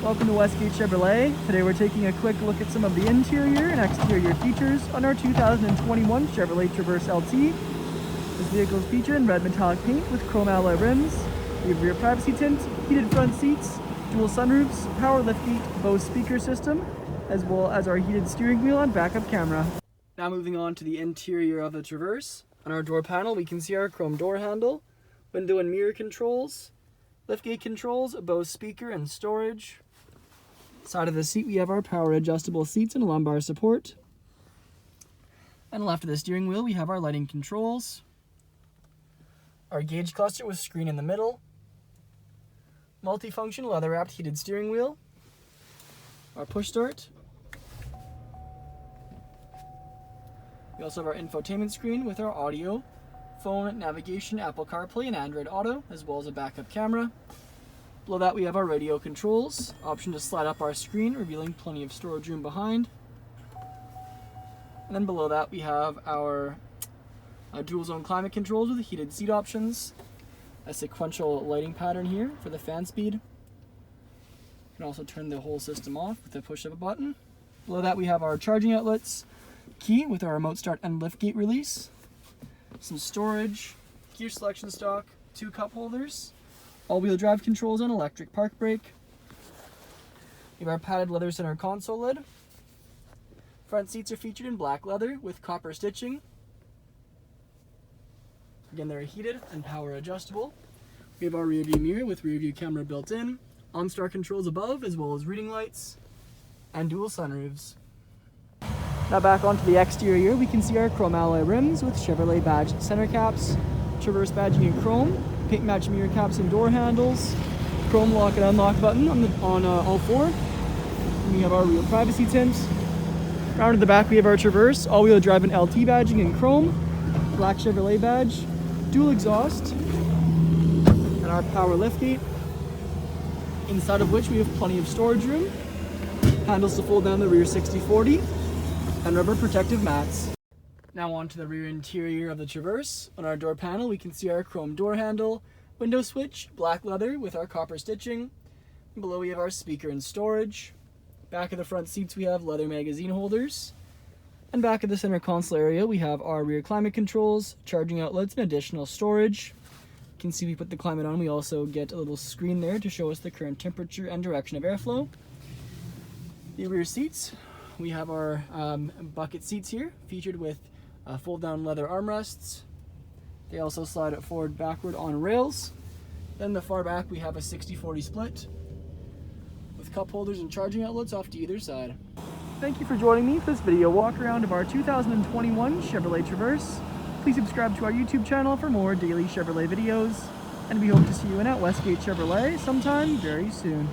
Welcome to Westgate Chevrolet. Today we're taking a quick look at some of the interior and exterior features on our 2021 Chevrolet Traverse LT. This vehicle is featured in red metallic paint with chrome alloy rims. We have rear privacy tint, heated front seats, dual sunroofs, power liftgate, Bose speaker system, as well as our heated steering wheel and backup camera. Now moving on to the interior of the Traverse. On our door panel we can see our chrome door handle, window and mirror controls, liftgate controls, a Bose speaker and storage. Side of the seat we have our power adjustable seats and lumbar support. And left of the steering wheel we have our lighting controls, our gauge cluster with screen in the middle, multifunction leather wrapped heated steering wheel, our push start. We also have our infotainment screen with our audio, phone, navigation, Apple CarPlay, and Android Auto, as well as a backup camera. Below that we have our radio controls, option to slide up our screen, revealing plenty of storage room behind. And then below that we have our dual zone climate controls with heated seat options, a sequential lighting pattern here for the fan speed. You can also turn the whole system off with the push of a button. Below that we have our charging outlets, key with our remote start and liftgate release, some storage, gear selection stock, 2 cup holders, all-wheel drive controls and electric park brake. We have our padded leather center console lid. Front seats are featured in black leather with copper stitching. Again, they're heated and power adjustable. We have our rear view mirror with rear view camera built in, OnStar controls above as well as reading lights, and dual sunroofs. Now back onto the exterior, we can see our chrome alloy rims with Chevrolet badged center caps, Traverse badging in chrome, paint match mirror caps and door handles, chrome lock and unlock button on all 4. And we have our rear privacy tint. Round to the back we have our Traverse, all-wheel drive and LT badging in chrome, black Chevrolet badge, dual exhaust, and our power liftgate, inside of which we have plenty of storage room, handles to fold down the rear 60/40, and rubber protective mats. Now on to the rear interior of the Traverse. On our door panel we can see our chrome door handle, window switch, black leather with our copper stitching. And below we have our speaker and storage. Back of the front seats we have leather magazine holders. And back of the center console area we have our rear climate controls, charging outlets, and additional storage. You can see we put the climate on. We also get a little screen there to show us the current temperature and direction of airflow. The rear seats, we have our bucket seats here, featured with fold-down leather armrests. They also slide it forward backward on rails. Then the far back we have a 60/40 split with cup holders and charging outlets off to either side. Thank you for joining me for this video walk around of our 2021 Chevrolet Traverse. Please subscribe to our YouTube channel for more daily Chevrolet videos, and we hope to see you in at Westgate Chevrolet sometime very soon.